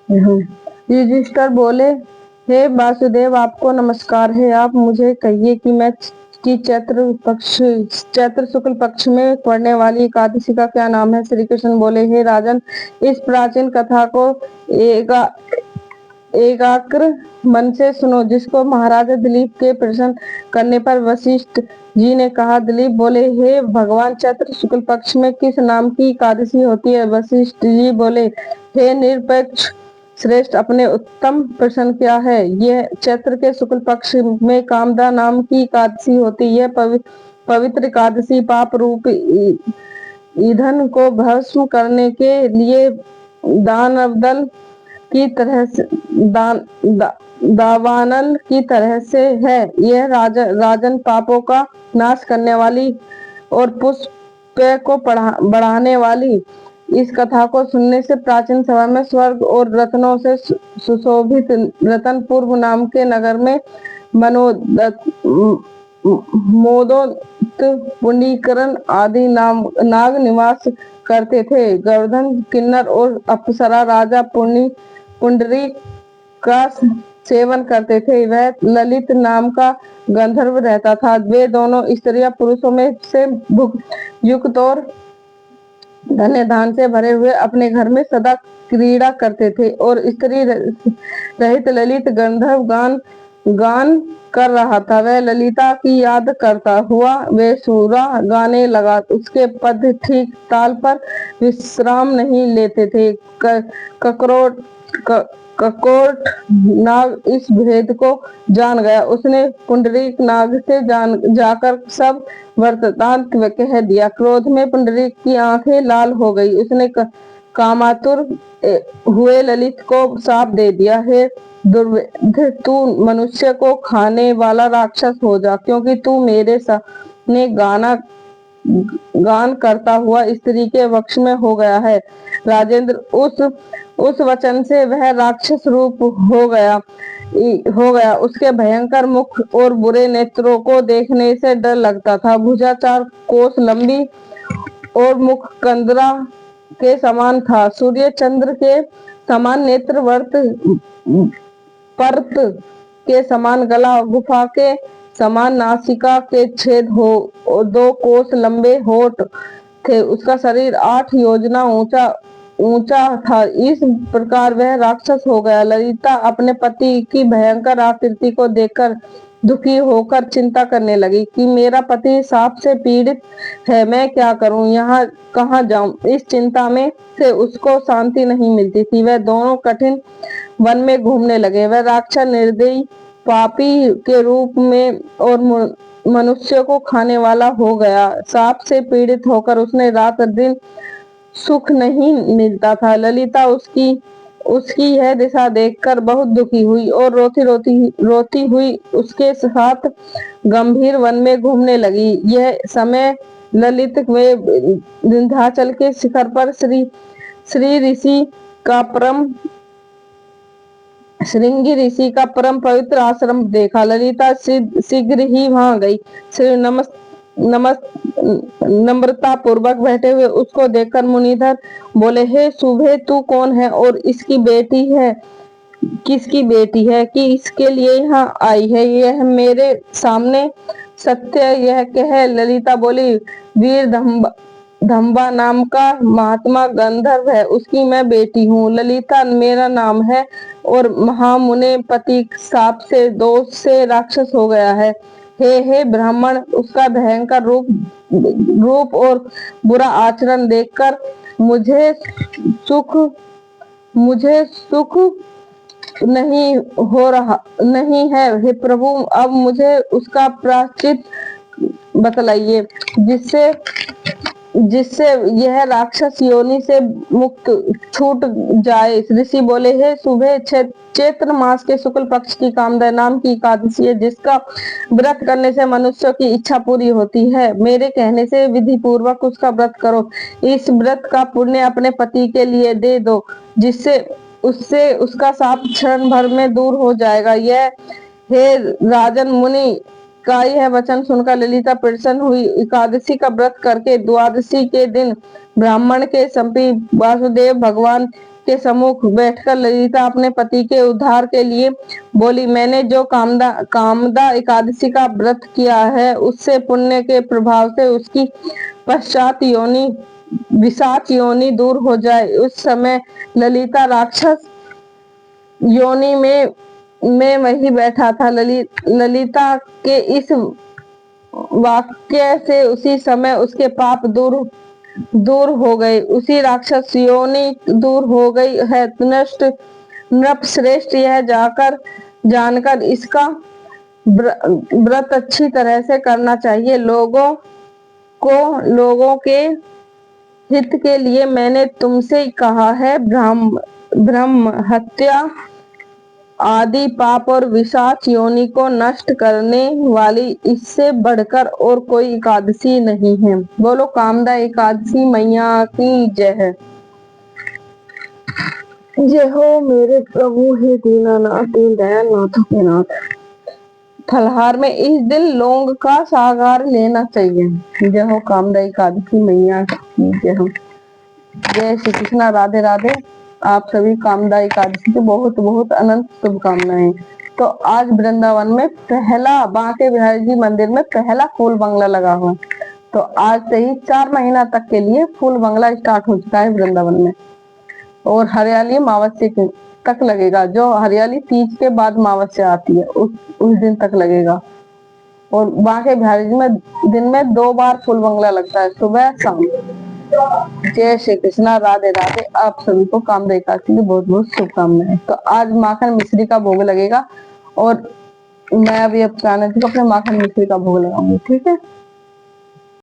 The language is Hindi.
युधिष्ठिर बोले, हे वासुदेव, आपको नमस्कार है। आप मुझे कहिए कि चैत्र शुक्ल पक्ष में पड़ने वाली एकादशी का क्या नाम है। श्री कृष्ण बोले, हे राजन, इस प्राचीन कथा को एकाग्र मन से सुनो, जिसको महाराजा दिलीप के प्रश्न करने पर वशिष्ठ जी ने कहा। दिलीप बोले, हे भगवान, चैत्र शुक्ल पक्ष में किस नाम की एकादशी होती है। वशिष्ठ जी बोले, हे निरपेक्ष श्रेष्ठ, अपने उत्तम प्रश्न क्या है। यह चैत्र के शुक्ल पक्ष में कामदा नाम की एकादशी होती है। पवित्र एकादशी पाप रूप ईंधन को भस्म करने के लिए दानवदल की तरह से दावानल की तरह से है। यह राजन पापों का नाश करने वाली और पुष्प को बढ़ाने वाली। इस कथा को सुनने से प्राचीन समय में स्वर्ग और रत्नों से सुशोभित रतनपुर नाम के नगर में मोदोत पुंडीकरण आदि नाग निवास करते थे। गर्दन किन्नर और अप्सरा राजा पुंडरी का सेवन करते थे। वह ललित नाम का गंधर्व रहता था। वे दोनों स्त्रियां पुरुषों में से युक्त और धन्य धान से भरे हुए अपने घर में सदा क्रीड़ा करते थे। और स्त्री रहित ललित गंधर्व गान कर रहा था। वह ललिता की याद करता हुआ वे सूरा गाने लगा। उसके पद ठीक ताल पर विश्राम नहीं लेते थे। ककोट नाग इस भेद को जान गया। उसने पुंडरीक नाग से जाकर सब वृत्तांत कह दिया। क्रोध में पुंडरीक की आंखें लाल हो गई। उसने कामातुर हुए ललित को शाप दे दिया, हे दुर्वेद, तू मनुष्य को खाने वाला राक्षस हो जा, क्योंकि तू मेरे सामने गान करता हुआ स्त्री के वश में हो गया है। राजेंद्र, उस वचन से वह राक्षस रूप हो गया। उसके भयंकर मुख और बुरे नेत्रों को देखने से डर लगता था। भुजा 4 कोस लंबी और मुख कंदरा के समान था। सूर्य चंद्र के समान नेत्र, पर्त के समान गला, गुफा के समान नासिका के छेद हो, 2 कोस लंबे होठ थे। उसका शरीर 8 योजना ऊंचा था। इस प्रकार वह राक्षस हो गया। ललिता अपने पति की भयंकर आकृति को देखकर दुखी होकर चिंता करने लगी कि मेरा पति सांप से पीड़ित है, मैं क्या करूं, यहाँ कहाँ जाऊं। इस चिंता में से उसको शांति नहीं मिलती थी। वह दोनों कठिन वन में घूमने लगे। वह राक्षस निर्दयी पापी के रूप में और मनुष्य को खाने वाला हो गया। सांप से पीड़ित होकर उसने रात दिन सुख नहीं मिलता था। ललिता उसकी यह दिशा देखकर बहुत दुखी हुई और रोती हुई उसके साथ गंभीर वन में घूमने लगी। यह समय ललित वे विंध्याचल के शिखर पर श्रृंगी ऋषि का परम पवित्र आश्रम देखा। ललिता शीघ्र ही वहां गई। श्री नम्रता पूर्वक बैठे हुए उसको देखकर मुनिधर बोले, हे शुभे, तू कौन है और इसकी बेटी है, किसकी बेटी है कि इसके लिए यहाँ आई है। यह मेरे सामने सत्य यह कह। ललिता बोली, वीर धम्बा नाम का महात्मा गंधर्व है, उसकी मैं बेटी हूँ। ललिता मेरा नाम है और महामुनि पति साप से दोष से राक्षस हो गया है। हे ब्राह्मण, उसका भयंकर रूप और बुरा आचरण देखकर मुझे सुख नहीं है। हे प्रभु, अब मुझे उसका प्रायश्चित बतलाइए, जिससे यह राक्षस योनि से मुक्त छूट जाए। ऋषि बोले, हे सुबह, चैत्र मास के शुक्ल पक्ष की कामदा नाम की एकादशी है, जिसका व्रत करने से मनुष्य की इच्छा पूरी होती है। मेरे कहने से विधि पूर्वक उसका व्रत करो। इस व्रत का पुण्य अपने पति के लिए दे दो, जिससे उससे उसका शाप क्षण भर में दूर हो जाएगा। यह हे राजन मुनि का यह वचन सुनकर ललिता प्रसन्न हुई। एकादशी का व्रत करके द्वादशी के दिन ब्राह्मण के समीप वासुदेव भगवान के सम्मुख बैठकर ललिता अपने पति के उद्धार के लिए बोली, मैंने जो कामदा एकादशी का व्रत किया है, उससे पुण्य के प्रभाव से उसकी पश्चात योनि विषाच योनि दूर हो जाए। उस समय ललिता राक्षस योनि में वही बैठा था। ललिता के इस वाक्य से उसी समय उसके पाप दूर हो गए, उसी राक्षस योनि दूर हो गई है। नष्ट नृप श्रेष्ठ यह जानकर इसका व्रत अच्छी तरह से करना चाहिए। लोगों के हित के लिए मैंने तुमसे कहा है। ब्रह्म हत्या आदि पाप और विषाच योनि को नष्ट करने वाली इससे बढ़कर और कोई एकादशी नहीं है। बोलो कामदा एकादशी मैया की जय है। जय हो मेरे प्रभु हे दीनानाथ दीन दयाल नाथों के नाथ। फलहार में इस दिन लौंग का सागर लेना चाहिए। जय हो कामदा एकादशी मैया की जय हो। जय श्री कृष्णा, राधे राधे। आप सभी कामदा एकादशी की बहुत बहुत अनंत शुभकामनाएं। तो आज वृंदावन में पहला बांके बिहारी जी मंदिर में पहला फूल बंगला लगा हुआ। तो आज से ही 4 महीना तक के लिए फूल बंगला स्टार्ट हो चुका है वृंदावन में। और हरियाली अमावस्या तक लगेगा। जो हरियाली तीज के बाद अमावस्या आती है उस दिन तक लगेगा। और बांके बिहारी जी में दिन में 2 बार फूल बंगला लगता है, सुबह शाम। जय श्री कृष्णा, राधे राधे। आप सभी को कामदा एकादशी की बहुत बहुत शुभकामनाएं। तो आज माखन मिश्री का भोग लगेगा और मैं अभी अब कान्हा जी को अपने माखन मिश्री का भोग लगाऊंगी। ठीक है।